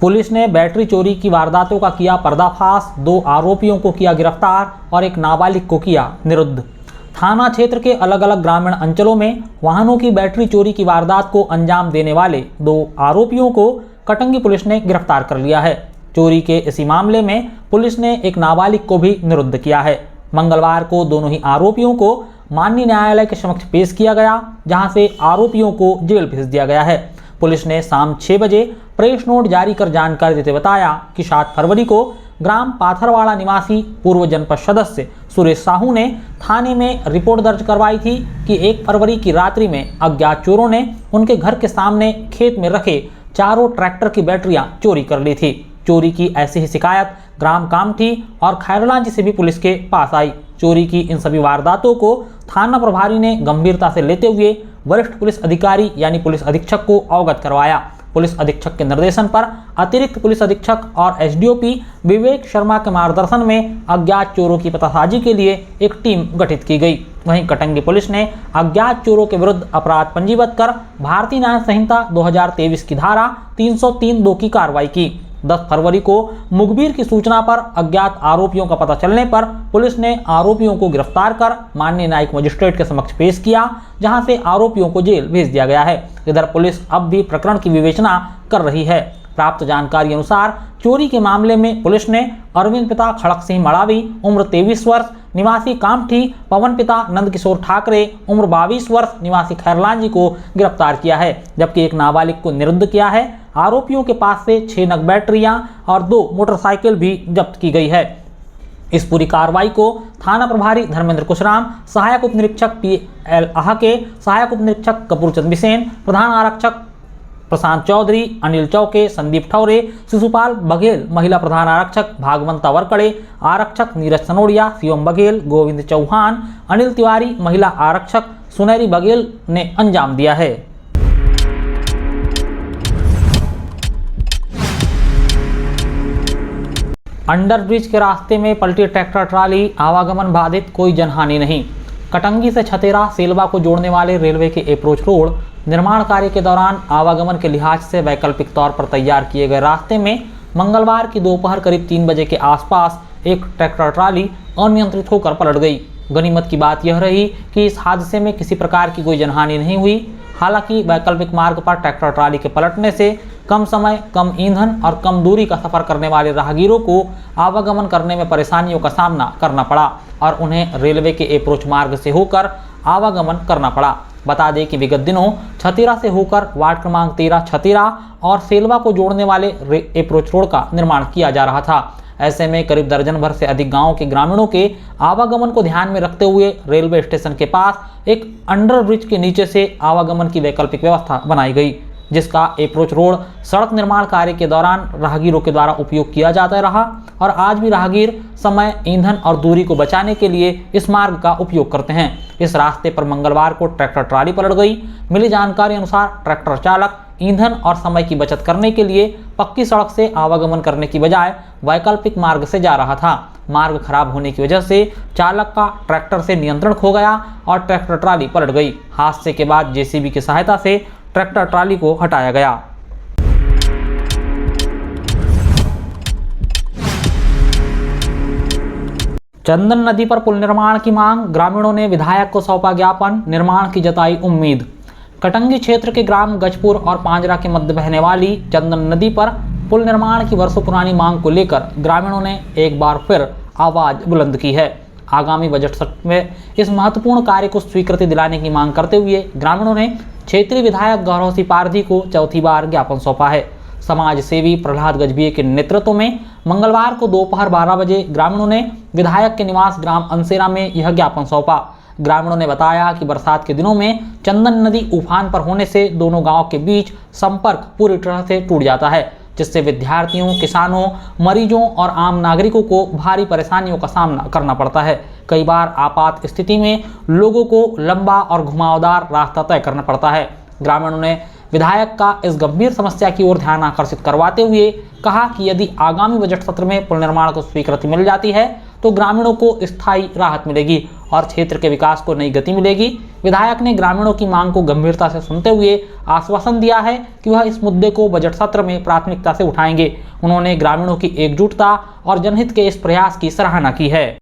Police ने battery चोरी की वारदातों का किया पर्दाफाश, 2 आरोपियों को किया गिरफ्तार और एक नाबालिग को किया निरुद्ध। थाना क्षेत्र के अलग अलग ग्रामीण अंचलों में वाहनों की बैटरी चोरी की वारदात को अंजाम देने वाले 2 आरोपियों को कटंगी पुलिस ने गिरफ्तार कर लिया है। चोरी के इसी मामले में पुलिस ने एक नाबालिग को भी निरुद्ध किया है। मंगलवार को दोनों ही आरोपियों को माननीय न्यायालय के समक्ष पेश किया गया, जहां से आरोपियों को जेल भेज दिया गया है। पुलिस ने शाम 6 बजे प्रेस नोट जारी कर जानकारी देते बताया कि 7 फरवरी को ग्राम पाथरवाड़ा निवासी पूर्व जनपद सदस्य सुरेश साहू ने थाने में रिपोर्ट दर्ज करवाई थी कि 1 फरवरी की रात्रि में अज्ञात चोरों ने उनके घर के सामने खेत में रखे चारों ट्रैक्टर की बैटरियां चोरी कर ली थी। चोरी की ऐसी ही शिकायत ग्राम कामठी और खैरलांजी से भी पुलिस के पास आई। चोरी की इन सभी वारदातों को थाना प्रभारी ने गंभीरता से लेते हुए वरिष्ठ पुलिस अधिकारी यानी पुलिस अधीक्षक को अवगत करवाया। पुलिस अधीक्षक के निर्देशन पर अतिरिक्त पुलिस अधीक्षक और एसडीओपी विवेक शर्मा के मार्गदर्शन में अज्ञात चोरों की पतासाजी के लिए एक टीम गठित की गई। वहीं कटंगी पुलिस ने अज्ञात चोरों के विरुद्ध अपराध पंजीबद्ध कर भारतीय न्याय संहिता 2023 की धारा 303(2) की कार्रवाई की। 10 फरवरी को मुखबिर की सूचना पर अज्ञात आरोपियों का पता चलने पर पुलिस ने आरोपियों को गिरफ्तार कर माननीय न्यायिक मजिस्ट्रेट के समक्ष पेश किया, जहां से आरोपियों को जेल भेज दिया गया है। इधर पुलिस अब भी प्रकरण की विवेचना कर रही है। प्राप्त जानकारी अनुसार चोरी के मामले में पुलिस ने अरविंद पिता खड़क सिंह मड़ावी उम्र 23 वर्ष निवासी कामठी, पवन पिता नंदकिशोर ठाकरे उम्र 22 वर्ष निवासी खैरलांजी को गिरफ्तार किया है, जबकि एक नाबालिग को निरुद्ध किया है। आरोपियों के पास से 6 नग बैटरियां और 2 मोटरसाइकिल भी जब्त की गई है। इस पूरी कार्रवाई को थाना प्रभारी धर्मेंद्र कुशराम, सहायक उप निरीक्षक PL आहाके, सहायक उप निरीक्षक कपूरचंद बिसेन, प्रधान आरक्षक प्रशांत चौधरी, अनिल चौके, संदीप ठौरे, शिशुपाल बघेल, महिला प्रधान आरक्षक भागवंता वरकड़े, आरक्षक नीरज सनोडिया, शिवम बघेल, गोविंद चौहान, अनिल तिवारी, महिला आरक्षक सुनहरी बघेल ने अंजाम दिया है। अंडरब्रिज के रास्ते में पलटी ट्रैक्टर ट्राली, आवागमन बाधित, कोई जनहानि नहीं। कटंगी से छतेरा सेलवा को जोड़ने वाले रेलवे के अप्रोच रोड निर्माण कार्य के दौरान आवागमन के लिहाज से वैकल्पिक तौर पर तैयार किए गए रास्ते में मंगलवार की दोपहर करीब 3 बजे के आसपास एक ट्रैक्टर ट्राली अनियंत्रित होकर पलट गई। गनीमत की बात यह रही कि इस हादसे में किसी प्रकार की कोई जनहानि नहीं हुई। हालांकि वैकल्पिक मार्ग पर ट्रैक्टर ट्राली के पलटने से कम समय, कम ईंधन और कम दूरी का सफर करने वाले राहगीरों को आवागमन करने में परेशानियों का सामना करना पड़ा और उन्हें रेलवे के अप्रोच मार्ग से होकर आवागमन करना पड़ा। बता दें कि विगत दिनों छतेरा से होकर वार्ड क्रमांक 13 छतेरा और सेलवा को जोड़ने वाले अप्रोच रोड का निर्माण किया जा रहा था। ऐसे में करीब दर्जन भर से अधिक गांवों के ग्रामीणों के आवागमन को ध्यान में रखते हुए रेलवे स्टेशन के पास एक अंडरब्रिज के नीचे से आवागमन की वैकल्पिक व्यवस्था बनाई गई, जिसका अप्रोच रोड सड़क निर्माण कार्य के दौरान राहगीरों के द्वारा उपयोग किया जाता रहा और आज भी राहगीर समय, ईंधन और दूरी को बचाने के लिए इस मार्ग का उपयोग करते हैं। इस रास्ते पर मंगलवार को ट्रैक्टर ट्राली पलट गई। मिली जानकारी अनुसार ट्रैक्टर चालक ईंधन और समय की बचत करने के लिए पक्की सड़क से आवागमन करने की बजाय वैकल्पिक मार्ग से जा रहा था। मार्ग खराब होने की वजह से चालक का ट्रैक्टर से नियंत्रण खो गया और ट्रैक्टर ट्राली पलट गई। हादसे के बाद जेसीबी की सहायता से ट्रैक्टर ट्राली को हटाया गया। चंदन नदी पर पुल निर्माण की मांग, ग्रामीणों ने विधायक को सौंपा ज्ञापन, निर्माण की जताई उम्मीद। कटंगी क्षेत्र के ग्राम गजपुर और पांजरा के मध्य बहने वाली चंदन नदी पर पुल निर्माण की वर्षों पुरानी मांग को लेकर ग्रामीणों ने एक बार फिर आवाज बुलंद की है। आगामी बजट सत्र में इस महत्वपूर्ण कार्य को स्वीकृति दिलाने की मांग करते हुए ग्रामीणों ने क्षेत्रीय विधायक गौरव सिंह पारधी को चौथी बार ज्ञापन सौंपा है। समाज सेवी प्रहलाद गजभिये के नेतृत्व में मंगलवार को दोपहर 12 बजे ग्रामीणों ने विधायक के निवास ग्राम अंसेरा में यह ज्ञापन सौंपा। ग्रामीणों ने बताया कि बरसात के दिनों में चंदन नदी उफान पर होने से दोनों गांव के बीच संपर्क पूरी तरह से टूट जाता है, जिससे विद्यार्थियों, किसानों, मरीजों और आम नागरिकों को भारी परेशानियों का सामना करना पड़ता है। कई बार आपात स्थिति में लोगों को लंबा और घुमावदार रास्ता तय करना पड़ता है। ग्रामीणों ने विधायक का इस गंभीर समस्या की ओर ध्यान आकर्षित करवाते हुए कहा कि यदि आगामी बजट सत्र में पुल निर्माण को स्वीकृति मिल जाती है तो ग्रामीणों को स्थायी राहत मिलेगी और क्षेत्र के विकास को नई गति मिलेगी। विधायक ने ग्रामीणों की मांग को गंभीरता से सुनते हुए आश्वासन दिया है कि वह इस मुद्दे को बजट सत्र में प्राथमिकता से उठाएंगे। उन्होंने ग्रामीणों की एकजुटता और जनहित के इस प्रयास की सराहना की है।